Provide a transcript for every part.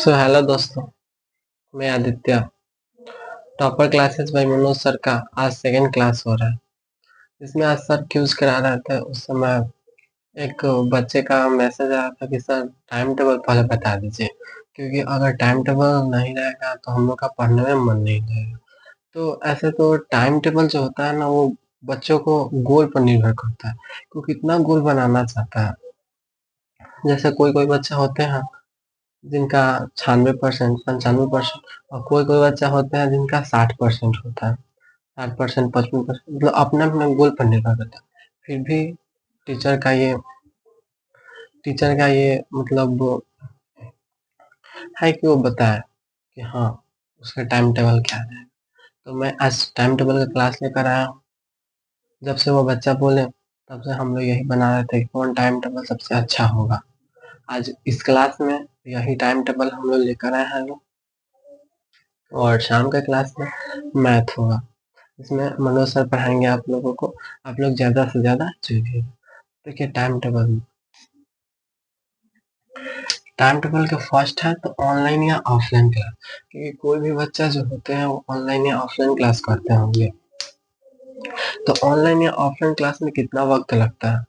Hello दोस्तों, मैं Aditya. Topper classes bye Manoj sir का आज सेकंड क्लास हो रहा है। इसमें आज सर क्यूज करा रहे थे। उस समय एक बच्चे का मैसेज आया था कि सर टाइम टेबल पहले बता दीजिए, क्योंकि अगर टाइम टेबल नहीं रहेगा तो हम लोग का पढ़ने में मन नहीं लगेगा। तो ऐसे तो टाइम टेबल जो होता है ना, वो बच्चों को गोल पर निर्भर करता है, वो कितना गोल बनाना चाहता है। जैसे कोई कोई बच्चे होते हैं जिनका 96%, 95%, और कोई कोई बच्चा होते हैं जिनका 60% होता है। 60%, 55%, मतलब अपने अपने गोल पर निर्भर करता है। फिर भी टीचर का ये टीचर का ये मतलब है कि वो बताए कि हाँ, उसका टाइम टेबल क्या है। तो मैं आज टाइम टेबल का क्लास लेकर आया हूँ। जब से वो बच्चा बोले तब से हम लोग यही बना रहे थे कि कौन टाइम टेबल सबसे अच्छा होगा। आज इस क्लास में यही टाइम टेबल हम लोग लेकर आए हैं लोग। और शाम का क्लास में मैथ होगा। इसमें मनोज सर पढ़ाएंगे आप लोगों को। आप लोग ज़्यादा से ज़्यादा जुड़िए। देखिए टाइम टेबल का फर्स्ट है तो ऑनलाइन या ऑफलाइन क्लास, क्योंकि कोई भी बच्चा जो होते हैं वो ऑनलाइन या ऑफलाइन क्लास करते होंगे। तो ऑनलाइन या ऑफलाइन क्लास में कितना वक्त लगता है?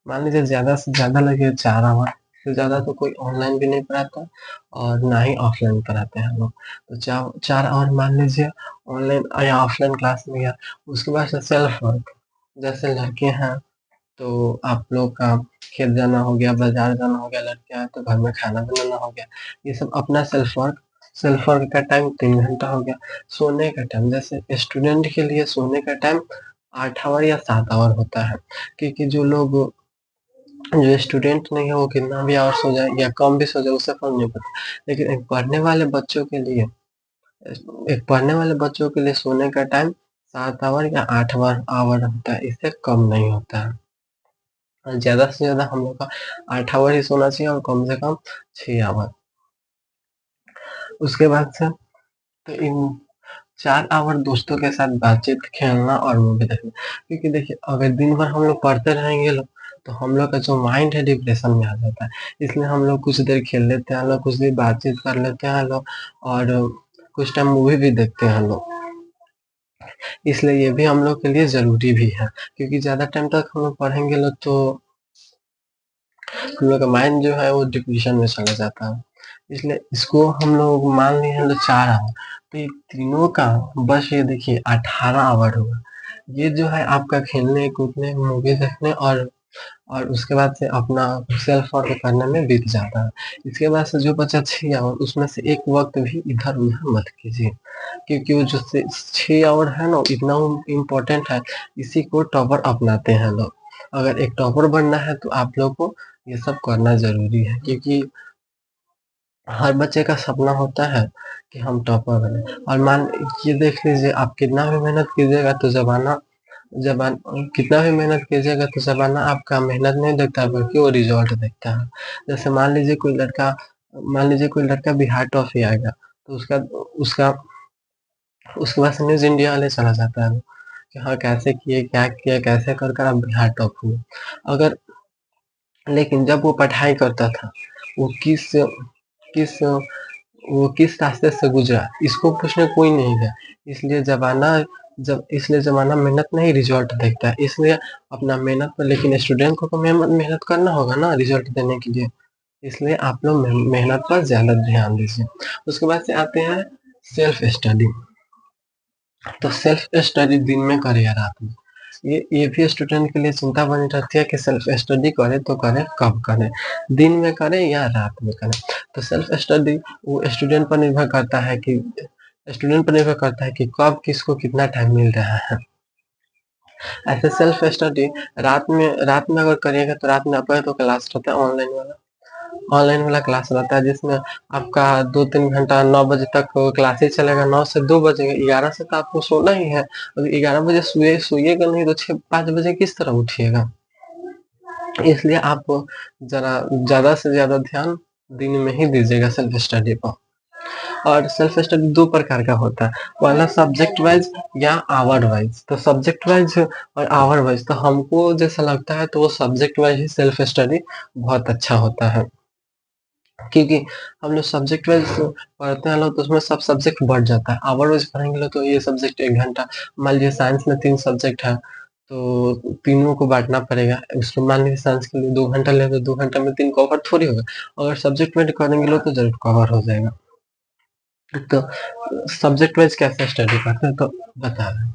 मान लीजिए ज़्यादा से ज़्यादा लगे 4 आवर, इससे ज़्यादा तो कोई ऑनलाइन भी नहीं पढ़ाता और ना ही ऑफलाइन पढ़ाते हैं लोग। तो 4 आवर मान लीजिए ऑनलाइन या ऑफलाइन क्लास में गया। उसके बाद से सेल्फ वर्क, जैसे लड़के हैं तो आप लोग का खेत जाना हो गया, बाज़ार जाना हो गया, लड़कियाँ हैं तो घर में खाना बनाना हो गया। ये सब अपना सेल्फ वर्क का टाइम 3 घंटा हो गया। सोने का टाइम, जैसे स्टूडेंट के लिए सोने का टाइम 8 आवर या 7 आवर होता है, क्योंकि जो स्टूडेंट नहीं है वो कितना भी आवर सो जाए या कम भी सो जाए उससे फ़र्क नहीं पड़ता। लेकिन एक पढ़ने वाले बच्चों के लिए सोने का टाइम 7 आवर या 8 आवर होता है, इससे कम नहीं होता है। ज़्यादा से ज़्यादा हम लोग का 8 आवर ही सोना चाहिए और कम से कम 6 आवर। उसके बाद से तो इन 4 आवर दोस्तों के साथ बातचीत, खेलना और मूवी देखना। क्योंकि देखिए अगर दिन भर हम लोग पढ़ते रहेंगे लोग, तो हम लोग का जो माइंड है डिप्रेशन में आ जाता है। इसलिए हम लोग कुछ देर खेल लेते हैं लोग, कुछ देर बातचीत कर लेते हैं लोग और कुछ टाइम मूवी भी देखते हैं लोग। इसलिए ये भी हम लोग के लिए ज़रूरी भी है, क्योंकि ज़्यादा टाइम तक हम लोग पढ़ेंगे लोग तो हम लोग का माइंड जो है वो डिप्रेशन में चला जाता है। इसलिए इसको हम लोग मान लिए हैं तो 4 आवर, तो ये तीनों का बस ये देखिए 18 आवर हुआ। ये जो है आपका खेलने, कूदने, मूवी देखने और उसके बाद से अपना सेल्फ वर्क करने में बीत जाता है। इसके बाद से जो बचा 6 आवर, उसमें से एक वक़्त भी इधर-उधर मत कीजिए, क्योंकि वो जो से 6 आवर है ना, इतना इम्पोर्टेंट है, इसी को टॉपर अपनाते हैं लोग। अगर एक टॉपर बनना है तो आप लोग को ये सब करना ज़रूरी है, क्योंकि हर बच्चे का सपना होता है कि हम टॉपर बने। और ये देख लीजिए, आप कितना भी मेहनत कीजिएगा तो ज़बान कितना भी मेहनत कीजिएगा तो ज़माना आपका मेहनत नहीं देखता है, बल्कि वो रिज़ल्ट देखता है। जैसे मान लीजिए कोई लड़का बिहार ट्रॉफी आएगा, तो उसका उसके बाद से न्यूज़ इंडिया वाले चला जाता है कि हाँ, कैसे किए, क्या किए, कैसे कर कर आप बिहार टॉप हुए। अगर लेकिन जब वो पढ़ाई करता था, वो किस वो किस रास्ते से गुज़रा, इसको पूछने कोई नहीं गया। इसलिए ज़माना मेहनत नहीं रिज़ल्ट देखता है। इसलिए अपना मेहनत पर, लेकिन स्टूडेंट को तो मेहनत करना होगा ना रिज़ल्ट देने के लिए। इसलिए आप लोग मेहनत पर ज़्यादा ध्यान दीजिए। उसके बाद से आते हैं सेल्फ स्टडी। तो सेल्फ स्टडी दिन में करे या रात में, ये भी स्टूडेंट के लिए चिंता बनी रहती है कि सेल्फ स्टडी करे तो करे कब करे, दिन में करे या रात में करे। तो सेल्फ स्टडी वो स्टूडेंट पर निर्भर करता है कि कब किसको कितना टाइम मिल रहा है। ऐसे सेल्फ स्टडी रात में अगर करिएगा तो रात में आपका तो क्लास रहता है ऑनलाइन वाला क्लास रहता है, जिसमें आपका 2-3 घंटा 9 बजे तक क्लास ही चलेगा। 9 से 2 बजे, 11 से तो आपको सोना ही है। अगर 11 बजे सोइएगा नहीं तो 5 बजे किस तरह उठिएगा? इसलिए आप ज़रा ज़्यादा से ज़्यादा ध्यान दिन में ही दीजिएगा सेल्फ स्टडी पर। और सेल्फ स्टडी दो प्रकार का होता है, पहला सब्जेक्ट वाइज या आवर वाइज। तो सब्जेक्ट वाइज और आवर वाइज तो हमको जैसा लगता है तो वो सब्जेक्ट वाइज ही सेल्फ स्टडी बहुत अच्छा होता है, क्योंकि हम लोग सब्जेक्ट वाइज पढ़ते हैं लोग तो उसमें सब सब्जेक्ट बढ़ जाता है। आवर वाइज पढ़ेंगे लोग तो ये सब्जेक्ट 1 घंटा, मान लीजिए साइंस में 3 सब्जेक्ट है तो तीनों को बाँटना पड़ेगा। उसमें मान लीजिए साइंस के लिए 2 घंटा लें तो 2 घंटा में 3 कवर थोड़ी होगा। अगर सब्जेक्ट वाइज़ करेंगे लोग तो ज़रूर कवर हो जाएगा। तो सब्जेक्ट वाइज़ कैसे स्टडी करते हैं तो बता रहे हैं।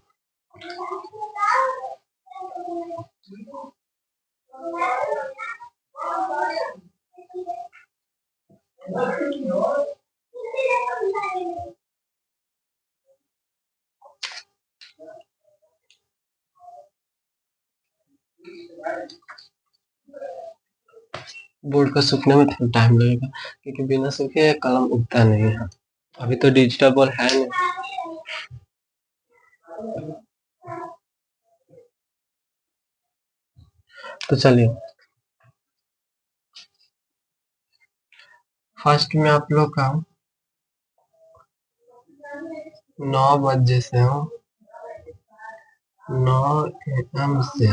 बोर्ड को सूखने में थोड़ा टाइम लगेगा, क्योंकि बिना सूखे कलम उगता नहीं है। अभी तो डिजिटल बोर्ड है नहीं। तो चलिए, फर्स्ट में आप लोग का 9 बजे से 9 AM से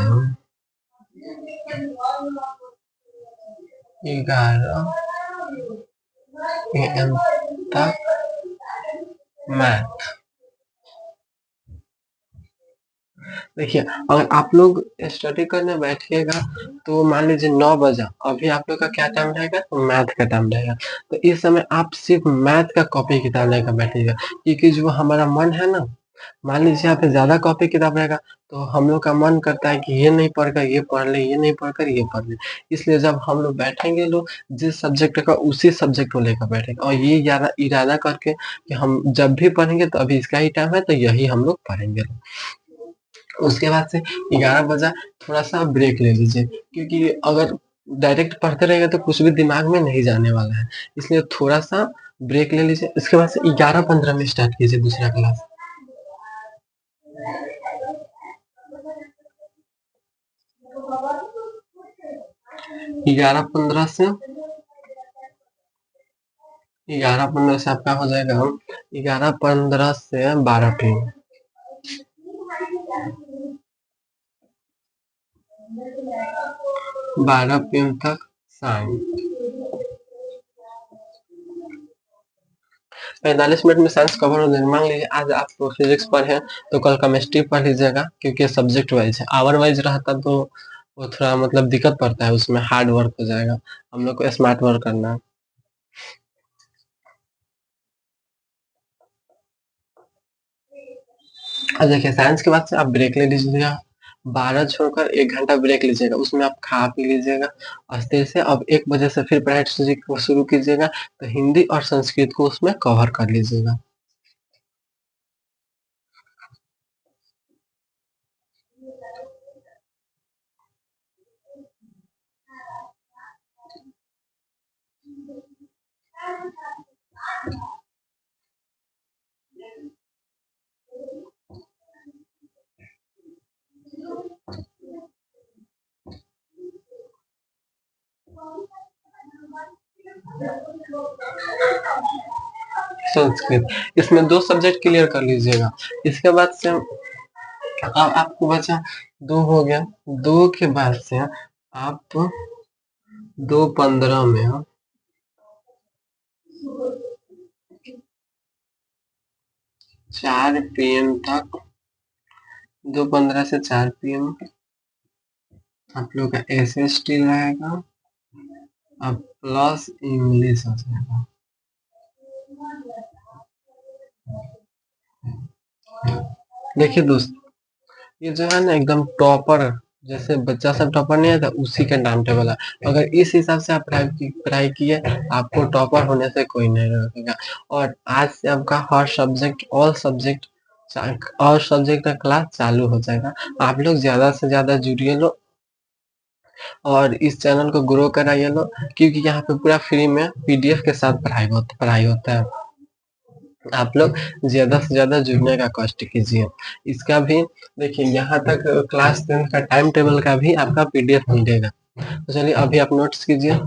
11 AM तक मैथ। देखिए, अगर आप लोग स्टडी करने बैठिएगा तो मान लीजिए 9 बजा, अभी आप लोग का क्या टाइम रहेगा? मैथ का टाइम रहेगा। तो इस समय आप सिर्फ मैथ का कॉपी किताब लेकर बैठिएगा, क्योंकि जो हमारा मन है ना, मान लीजिए यहाँ पे ज़्यादा कॉपी किताब रहेगा तो हम लोग का मन करता है कि ये नहीं पढ़कर ये पढ़ लें, ये नहीं पढ़कर ये पढ़ लें। इसलिए जब हम लोग बैठेंगे लोग, जिस सब्जेक्ट का उसी सब्जेक्ट को लेकर बैठेंगे और ये इरादा करके कि हम जब भी पढ़ेंगे तो अभी इसका ही टाइम है तो यही हम लोग पढ़ेंगे। उसके बाद से 11 बजा थोड़ा-सा ब्रेक ले लीजिए, क्योंकि अगर डायरेक्ट पढ़ते रहेंगे तो कुछ भी दिमाग में नहीं जाने वाला है। इसलिए थोड़ा-सा ब्रेक ले लीजिए। इसके बाद से 11:15 में स्टार्ट कीजिए दूसरा क्लास। 11:15 से 11:15 से आपका हो जाएगा 11:15 से 12 PM। 12 PM तक साइंस। 45 मिनट में साइंस कवर हो जाएगा। मान लीजिए आज आप फिजिक्स पढ़े तो कल केमिस्ट्री पढ़ लीजिएगा, क्योंकि सब्जेक्ट वाइज है। आवर वाइज रहता तो वो थोड़ा मतलब दिक्कत पड़ता है, उसमें हार्ड वर्क हो जाएगा। हम लोग को स्मार्ट वर्क करना है। अब देखिए, साइंस के बाद से आप ब्रेक ले लीजिएगा। 12 छोड़कर 1 घंटा ब्रेक लीजिएगा, उसमें आप खा पी लीजिएगा अस्थिर से। अब 1 बजे से फिर पढ़ाई शुरू कीजिएगा, तो हिंदी और संस्कृत को उसमें कवर कर लीजिएगा। संस्कृत, इसमें 2 सब्जेक्ट क्लियर कर लीजिएगा। इसके बाद से अब आपको बचा 2 हो गया। 2 के बाद से आप 2:15 में 4 PM तक, 2:15 से 4 PM आप लोग का एसएसटी रहेगा, अब प्लस इंग्लिश हो जाएगा। देखिए दोस्त, ये जो है ना एकदम टॉपर, जैसे बच्चा सब टॉपर नहीं आता उसी का टाइम टेबल है। अगर इस हिसाब से आप पढ़ाई किए, आपको टॉपर होने से कोई नहीं रोकेगा। और आज से आपका हर सब्जेक्ट ऑल सब्जेक्ट का क्लास चालू हो जाएगा। आप लोग ज़्यादा से ज़्यादा जुड़िए लो और इस चैनल को ग्रो कराइए लो, क्योंकि यहाँ पे पूरा फ्री में पीडीएफ के साथ पढ़ाई होता है। आप लोग ज़्यादा से ज़्यादा जुड़ने का कष्ट कीजिए। इसका भी देखिए, यहाँ तक क्लास 10 का टाइम टेबल का भी आपका पीडीएफ मिलेगा। तो चलिए अभी आप नोट्स कीजिए।